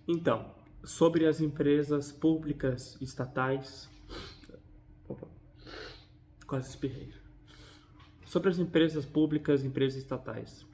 Então, sobre as empresas públicas estatais. Opa, quase espirrei. Sobre as empresas públicas e empresas estatais.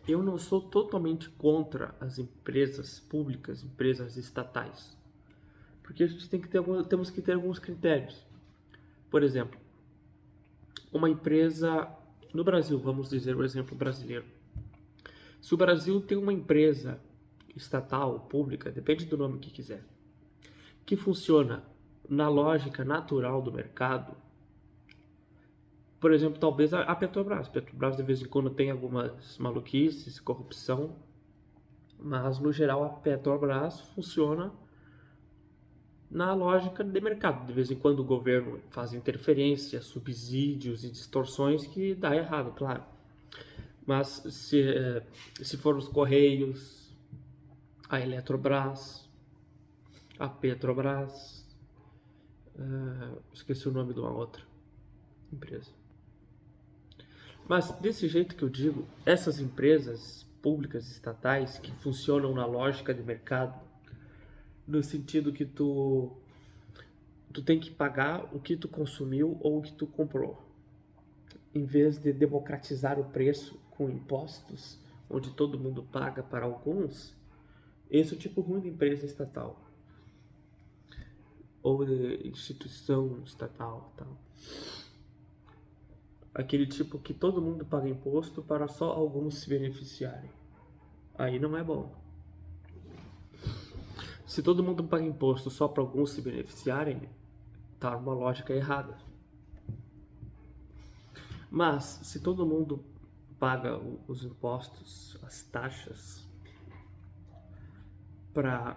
Eu não sou totalmente contra as empresas públicas, empresas estatais. Porque a gente temos que ter alguns critérios. Por exemplo, uma empresa no Brasil, vamos dizer o exemplo brasileiro. Se o Brasil tem uma empresa estatal, pública, depende do nome que quiser, que funciona na lógica natural do mercado, por exemplo, talvez a Petrobras. Petrobras de vez em quando tem algumas maluquices, corrupção, mas no geral a Petrobras funciona na lógica de mercado. De vez em quando o governo faz interferência, subsídios e distorções que dá errado, claro. Mas se for os Correios, a Eletrobras, a Petrobras, esqueci o nome de uma outra empresa. Mas desse jeito que eu digo, essas empresas públicas estatais que funcionam na lógica de mercado, no sentido que tu tem que pagar o que tu consumiu ou o que tu comprou, em vez de democratizar o preço com impostos, onde todo mundo paga para alguns. Esse é o tipo ruim de empresa estatal ou de instituição estatal, tal. Aquele tipo que todo mundo paga imposto para só alguns se beneficiarem. Aí não é bom. Se todo mundo paga imposto só para alguns se beneficiarem, tá uma lógica errada. Mas se todo mundo paga os impostos, as taxas para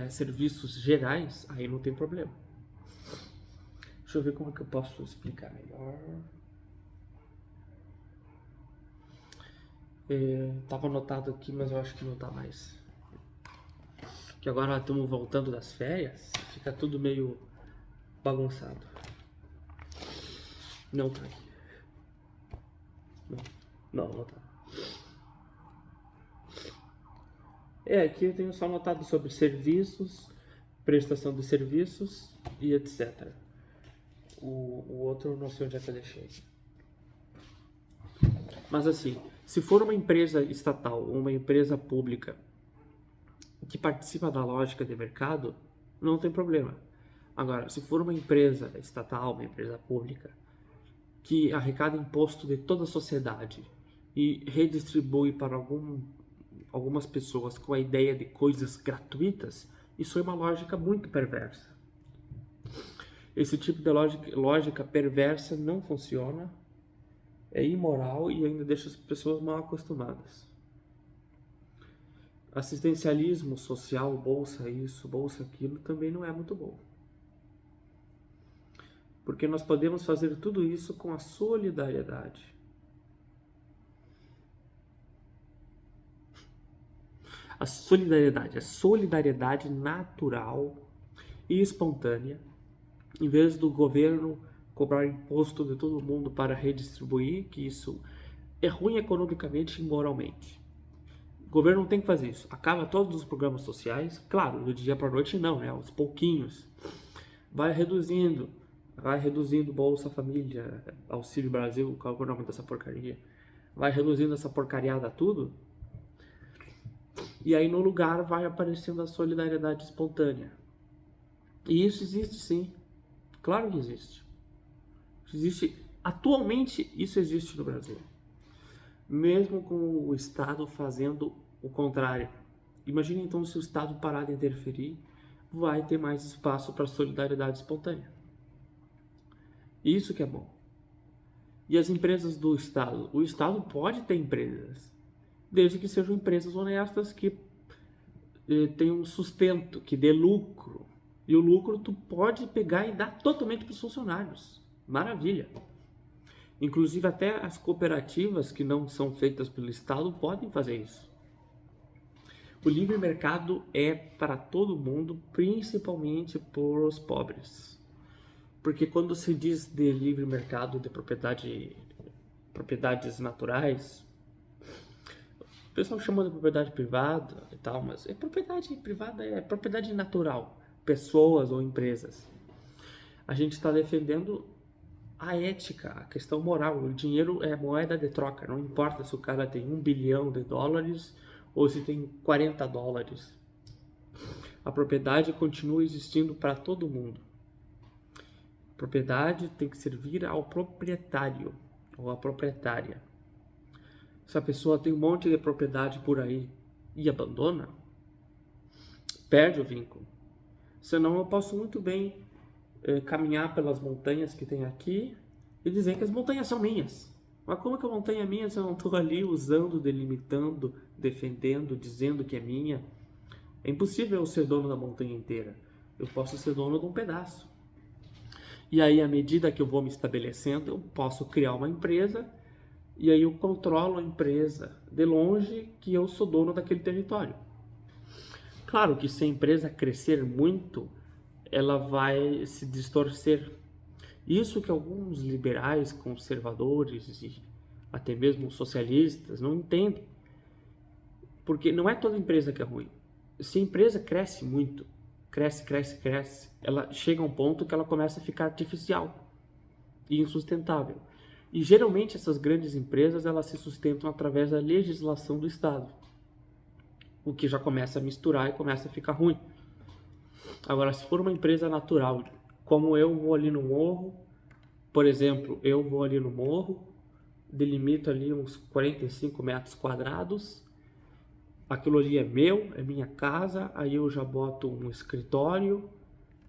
serviços gerais, aí não tem problema. Deixa eu ver como é que eu posso explicar melhor. Tava anotado aqui, mas eu acho que não tá mais. Que agora estamos voltando das férias, fica tudo meio bagunçado. Não tá aqui. Não tá. Aqui eu tenho só anotado sobre serviços, prestação de serviços e etc. O outro eu não sei onde é que eu deixei. Mas assim, se for uma empresa estatal ou uma empresa pública que participa da lógica de mercado, não tem problema. Agora, se for uma empresa estatal, uma empresa pública, que arrecada imposto de toda a sociedade e redistribui para algumas pessoas com a ideia de coisas gratuitas, isso é uma lógica muito perversa. Esse tipo de lógica perversa não funciona, é imoral e ainda deixa as pessoas mal acostumadas. Assistencialismo social, bolsa isso, bolsa aquilo, também não é muito bom. Porque nós podemos fazer tudo isso com a solidariedade. A solidariedade natural e espontânea, em vez do governo cobrar imposto de todo mundo para redistribuir, que isso é ruim economicamente e moralmente. O governo não tem que fazer isso. Acaba todos os programas sociais, claro, do dia para a noite não, né? Aos pouquinhos. Vai reduzindo Bolsa Família, Auxílio Brasil, qual é o nome dessa porcaria? Vai reduzindo essa porcariada tudo. E aí no lugar vai aparecendo a solidariedade espontânea. E isso existe sim. Claro que existe. Atualmente isso existe no Brasil. Mesmo com o Estado fazendo o contrário. Imagine então se o Estado parar de interferir, vai ter mais espaço para solidariedade espontânea. Isso que é bom. E as empresas do Estado? O Estado pode ter empresas, desde que sejam empresas honestas que tenham um sustento, que dê lucro. E o lucro tu pode pegar e dar totalmente para os funcionários. Maravilha. Inclusive até as cooperativas que não são feitas pelo Estado podem fazer isso. O livre mercado é para todo mundo, principalmente para os pobres. Porque quando se diz de livre mercado de propriedades naturais, O pessoal chama de propriedade privada e tal, mas propriedade privada é propriedade natural, pessoas ou empresas. A gente está defendendo a ética, a questão moral. O dinheiro é moeda de troca, não importa se o cara tem $1 bilhão ou se tem $40. A propriedade continua existindo para todo mundo. A propriedade tem que servir ao proprietário ou à proprietária. Se a pessoa tem um monte de propriedade por aí e abandona, perde o vínculo. Senão eu posso muito bem caminhar pelas montanhas que tem aqui e dizer que as montanhas são minhas. Mas como que a montanha é minha se eu não estou ali usando, delimitando, defendendo, dizendo que é minha? É impossível eu ser dono da montanha inteira. Eu posso ser dono de um pedaço. E aí, à medida que eu vou me estabelecendo, eu posso criar uma empresa e aí eu controlo a empresa de longe que eu sou dono daquele território. Claro que se a empresa crescer muito, ela vai se distorcer. Isso que alguns liberais, conservadores e até mesmo socialistas não entendem. Porque não é toda empresa que é ruim. Se a empresa cresce muito, cresce, ela chega a um ponto que ela começa a ficar artificial e insustentável. E geralmente essas grandes empresas, elas se sustentam através da legislação do Estado, o que já começa a misturar e começa a ficar ruim. Agora, se for uma empresa natural, como eu vou ali no morro, por exemplo, eu vou ali no morro, delimito ali uns 45 metros quadrados, aquilo ali é meu, é minha casa, aí eu já boto um escritório,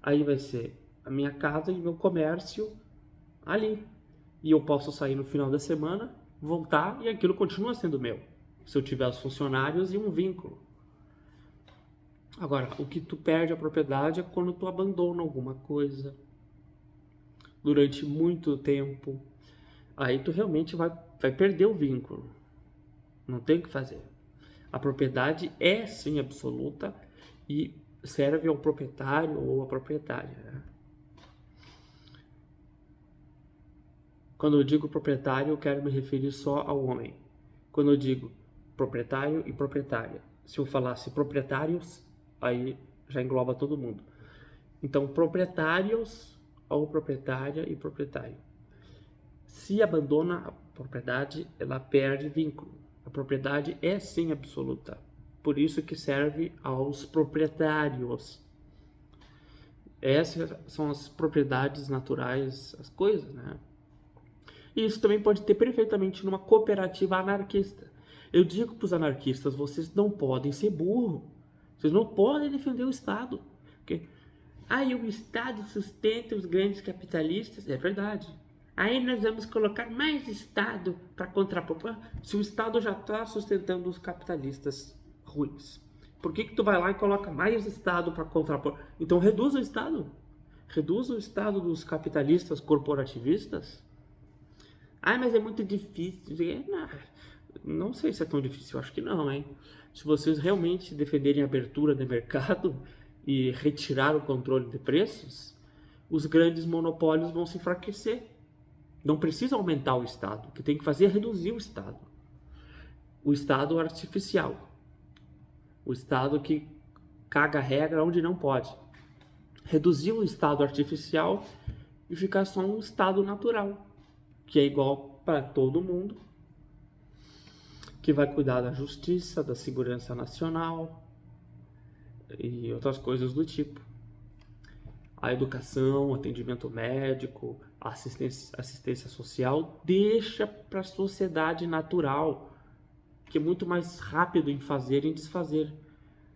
aí vai ser a minha casa e meu comércio ali. E eu posso sair no final da semana, voltar e aquilo continua sendo meu, se eu tiver os funcionários e um vínculo. Agora, o que tu perde a propriedade é quando tu abandona alguma coisa durante muito tempo. Aí tu realmente vai perder o vínculo. Não tem o que fazer. A propriedade é sim absoluta e serve ao proprietário ou à proprietária, né? Quando eu digo proprietário, eu quero me referir só ao homem. Quando eu digo proprietário e proprietária, se eu falasse proprietários, aí já engloba todo mundo. Então, proprietários ou proprietária e proprietário. Se abandona a propriedade, ela perde vínculo. A propriedade é sim absoluta. Por isso que serve aos proprietários. Essas são as propriedades naturais, as coisas, né? E isso também pode ter perfeitamente numa cooperativa anarquista. Eu digo para os anarquistas, vocês não podem ser burros. Vocês não podem defender o Estado. Porque, o Estado sustenta os grandes capitalistas. É verdade. Aí nós vamos colocar mais Estado para contrapor. Se o Estado já está sustentando os capitalistas ruins, por que tu vai lá e coloca mais Estado para contrapor? Então reduz o Estado. Reduz o Estado dos capitalistas corporativistas. Mas é muito difícil. Não sei se é tão difícil, eu acho que não, hein? Se vocês realmente defenderem a abertura de mercado e retirar o controle de preços, os grandes monopólios vão se enfraquecer. Não precisa aumentar o Estado. O que tem que fazer é reduzir o Estado. O Estado artificial. O Estado que caga a regra onde não pode. Reduzir o Estado artificial e ficar só um Estado natural, que é igual para todo mundo, que vai cuidar da justiça, da segurança nacional e outras coisas do tipo. A educação, atendimento médico, assistência social, deixa para a sociedade natural, que é muito mais rápido em fazer e em desfazer.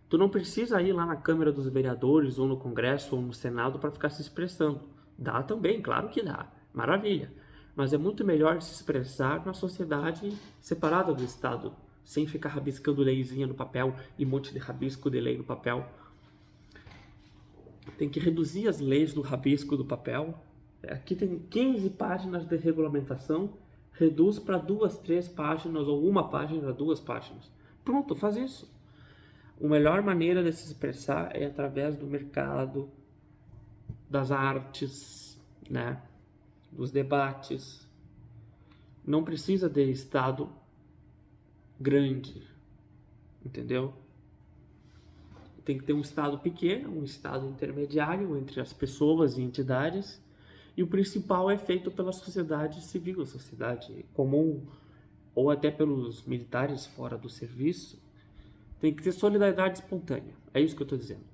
Tu não precisa ir lá na Câmara dos Vereadores, ou no Congresso, ou no Senado para ficar se expressando. Dá também, claro que dá. Maravilha. Mas é muito melhor se expressar na sociedade separada do Estado, sem ficar rabiscando leizinha no papel e um monte de rabisco de lei no papel. Tem que reduzir as leis do rabisco do papel. Aqui tem 15 páginas de regulamentação, reduz para 2, 3 páginas ou uma página, 2 páginas. Pronto, faz isso. A melhor maneira de se expressar é através do mercado, das artes, né? Dos debates. Não precisa de Estado grande. entendeu? Tem que ter um Estado pequeno, um Estado intermediário entre as pessoas e entidades, e o principal é feito pela sociedade civil, sociedade comum, ou até pelos militares fora do serviço. Tem que ter solidariedade espontânea, é isso que eu estou dizendo.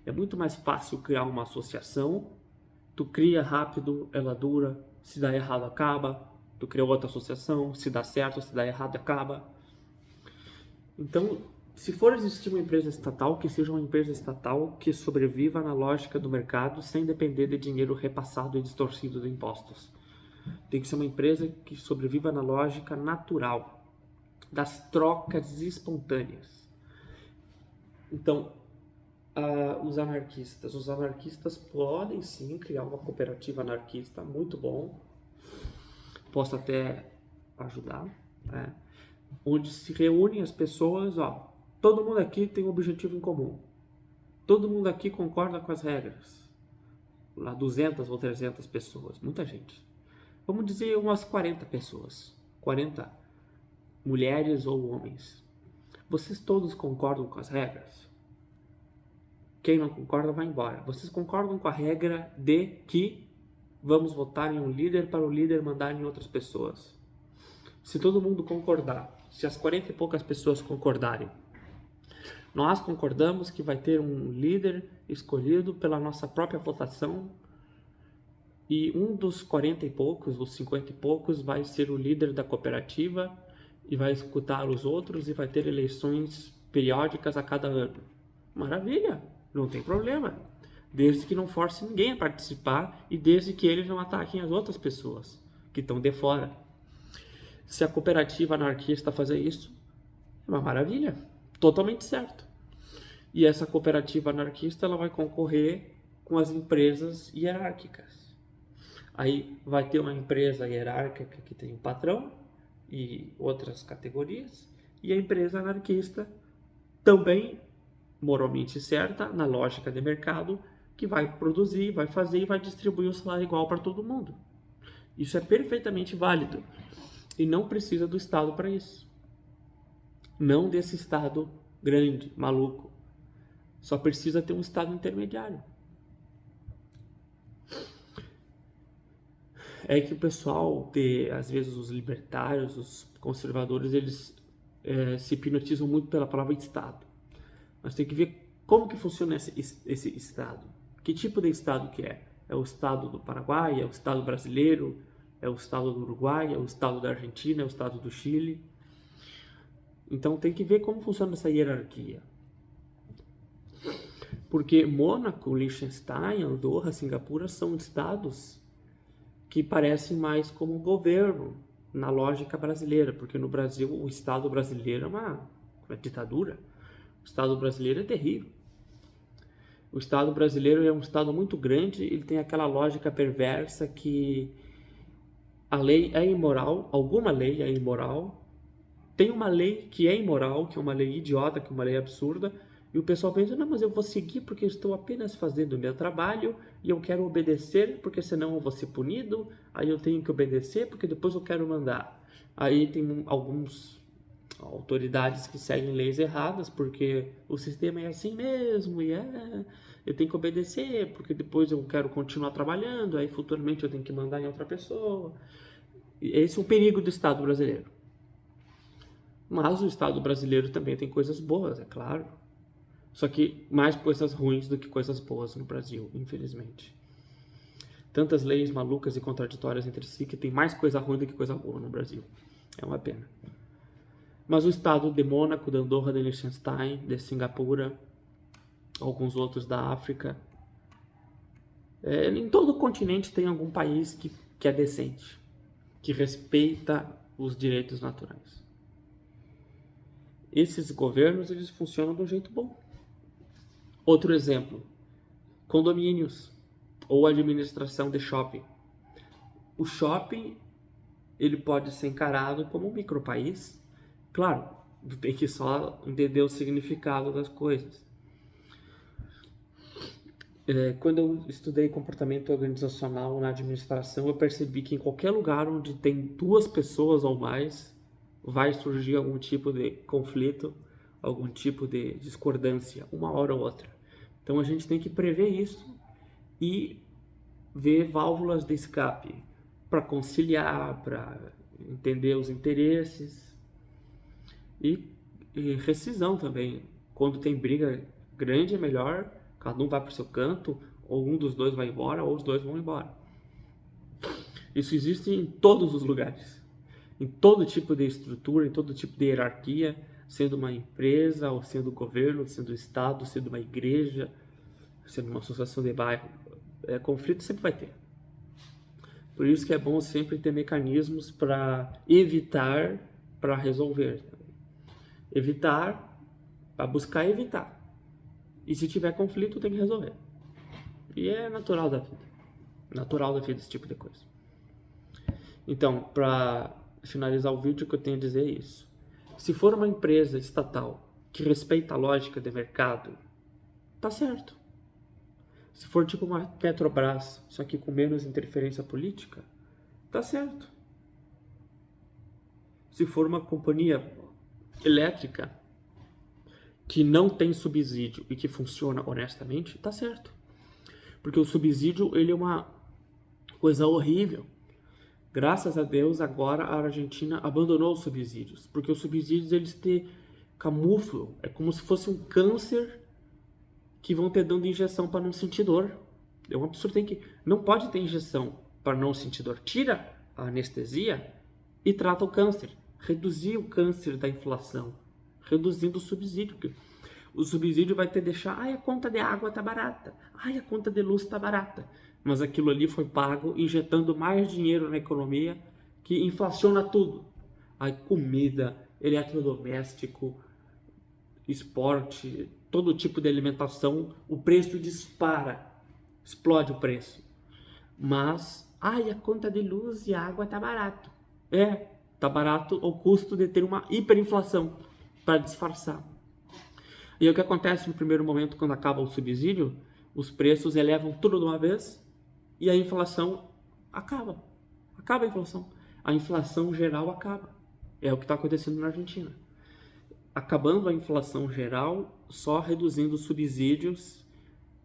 É muito mais fácil criar uma associação, tu cria rápido, ela dura, se dá errado acaba, tu cria outra associação, se dá certo, se dá errado acaba. Então, se for existir uma empresa estatal, que seja uma empresa estatal que sobreviva na lógica do mercado sem depender de dinheiro repassado e distorcido de impostos. Tem que ser uma empresa que sobreviva na lógica natural, das trocas espontâneas. Então, os anarquistas podem sim criar uma cooperativa anarquista, muito bom, posso até ajudar, né? Onde se reúnem as pessoas, todo mundo aqui tem um objetivo em comum, todo mundo aqui concorda com as regras, lá 200 ou 300 pessoas, muita gente, vamos dizer umas 40 pessoas, 40 mulheres ou homens, vocês todos concordam com as regras? Quem não concorda vai embora. Vocês concordam com a regra de que vamos votar em um líder para o líder mandar em outras pessoas? Se todo mundo concordar, se as 40 e poucas pessoas concordarem, nós concordamos que vai ter um líder escolhido pela nossa própria votação e um dos 40 e poucos, dos 50 e poucos, vai ser o líder da cooperativa e vai escutar os outros e vai ter eleições periódicas a cada ano. Maravilha! Não tem problema, desde que não force ninguém a participar e desde que eles não ataquem as outras pessoas que estão de fora. Se a cooperativa anarquista fazer isso, é uma maravilha, totalmente certo. E essa cooperativa anarquista ela vai concorrer com as empresas hierárquicas. Aí vai ter uma empresa hierárquica que tem um patrão e outras categorias, e a empresa anarquista também moralmente certa, na lógica de mercado, que vai produzir, vai fazer e vai distribuir o salário igual para todo mundo. Isso é perfeitamente válido e não precisa do Estado para isso. Não desse Estado grande, maluco. Só precisa ter um Estado intermediário. É que o pessoal, às vezes os libertários, os conservadores, eles se hipnotizam muito pela palavra Estado. Mas tem que ver como que funciona esse Estado. Que tipo de Estado que é? É o Estado do Paraguai? É o Estado brasileiro? É o Estado do Uruguai? É o Estado da Argentina? É o Estado do Chile? Então tem que ver como funciona essa hierarquia. Porque Mônaco, Liechtenstein, Andorra, Singapura são estados que parecem mais como um governo na lógica brasileira. Porque no Brasil, o Estado brasileiro é uma ditadura. O Estado brasileiro é terrível. O Estado brasileiro é um Estado muito grande, ele tem aquela lógica perversa que a lei é imoral, alguma lei é imoral, tem uma lei que é imoral, que é uma lei idiota, que é uma lei absurda, e o pessoal pensa, não, mas eu vou seguir porque eu estou apenas fazendo o meu trabalho e eu quero obedecer porque senão eu vou ser punido, aí eu tenho que obedecer porque depois eu quero mandar. Aí tem alguns autoridades que seguem leis erradas porque o sistema é assim mesmo e eu tenho que obedecer porque depois eu quero continuar trabalhando, aí futuramente eu tenho que mandar em outra pessoa. Esse é o perigo do Estado brasileiro. Mas o Estado brasileiro também tem coisas boas, é claro. Só que mais coisas ruins do que coisas boas no Brasil, infelizmente. Tantas leis malucas e contraditórias entre si que tem mais coisa ruim do que coisa boa no Brasil. É uma pena. Mas o Estado de Mônaco, de Andorra, de Liechtenstein, de Singapura, alguns outros da África, em todo o continente tem algum país que é decente, que respeita os direitos naturais. Esses governos, eles funcionam de um jeito bom. Outro exemplo, condomínios ou administração de shopping. O shopping, ele pode ser encarado como um micropaís. Claro, tem que só entender o significado das coisas. Quando eu estudei comportamento organizacional na administração, eu percebi que em qualquer lugar onde tem 2 pessoas ou mais, vai surgir algum tipo de conflito, algum tipo de discordância, uma hora ou outra. Então a gente tem que prever isso e ver válvulas de escape para conciliar, para entender os interesses e rescisão também. Quando tem briga grande é melhor cada um vai para o seu canto, ou um dos dois vai embora, ou os dois vão embora. Isso existe em todos os lugares, em todo tipo de estrutura, em todo tipo de hierarquia, sendo uma empresa, ou sendo governo, sendo Estado, sendo uma igreja, sendo uma associação de bairro. Conflito sempre vai ter. Por isso que é bom sempre ter mecanismos para evitar, para resolver. Evitar, para buscar evitar. E se tiver conflito, tem que resolver. E é natural da vida. Natural da vida esse tipo de coisa. Então, para finalizar o vídeo, o que eu tenho a dizer é isso. Se for uma empresa estatal que respeita a lógica de mercado, tá certo. Se for tipo uma Petrobras, só que com menos interferência política, tá certo. Se for uma companhia elétrica que não tem subsídio e que funciona honestamente, tá certo. Porque o subsídio, ele é uma coisa horrível. Graças a Deus, agora a Argentina abandonou os subsídios, porque os subsídios eles te camuflam, é como se fosse um câncer que vão te dando injeção para não sentir dor. É um absurdo, não pode ter injeção para não sentir dor. Tira a anestesia e trata o câncer. Reduzir o câncer da inflação, reduzindo o subsídio. O subsídio vai te deixar, a conta de água tá barata, a conta de luz tá barata. Mas aquilo ali foi pago injetando mais dinheiro na economia que inflaciona tudo. Comida, eletrodoméstico, esporte, todo tipo de alimentação, o preço dispara, explode o preço. Mas, a conta de luz e água tá barato. Tá barato ao custo de ter uma hiperinflação para disfarçar. E o que acontece no primeiro momento, quando acaba o subsídio, os preços elevam tudo de uma vez e a inflação acaba. Acaba a inflação. A inflação geral acaba. É o que está acontecendo na Argentina. Acabando a inflação geral, só reduzindo os subsídios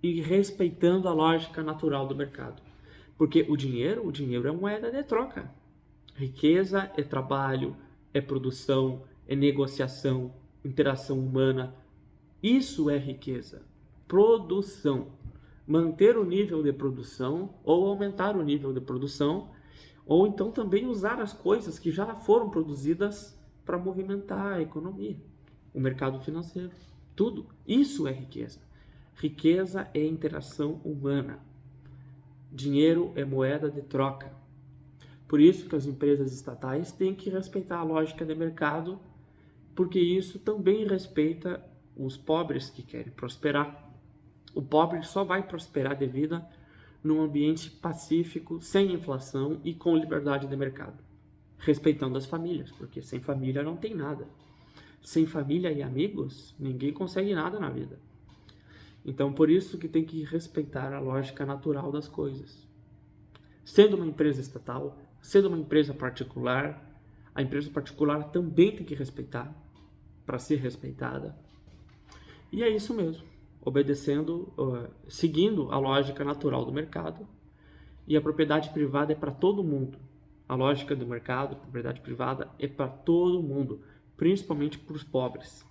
e respeitando a lógica natural do mercado. Porque o dinheiro é moeda de troca. Riqueza é trabalho, é produção, é negociação, interação humana. Isso é riqueza. Produção. Manter o nível de produção ou aumentar o nível de produção, ou então também usar as coisas que já foram produzidas para movimentar a economia, o mercado financeiro, tudo. Isso é riqueza. Riqueza é interação humana. Dinheiro é moeda de troca. Por isso que as empresas estatais têm que respeitar a lógica de mercado, porque isso também respeita os pobres que querem prosperar. O pobre só vai prosperar devido num ambiente pacífico, sem inflação e com liberdade de mercado. Respeitando as famílias, porque sem família não tem nada. Sem família e amigos, ninguém consegue nada na vida. Então, por isso que tem que respeitar a lógica natural das coisas. Sendo uma empresa estatal, sendo uma empresa particular, a empresa particular também tem que respeitar, para ser respeitada. E é isso mesmo, obedecendo, seguindo a lógica natural do mercado. E a propriedade privada é para todo mundo. A lógica do mercado, a propriedade privada é para todo mundo, principalmente para os pobres.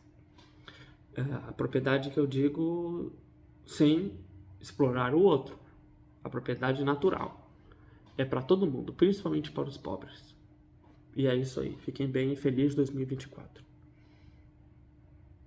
A propriedade que eu digo sem explorar o outro. A propriedade natural é para todo mundo, principalmente para os pobres. E é isso aí. Fiquem bem e feliz 2024.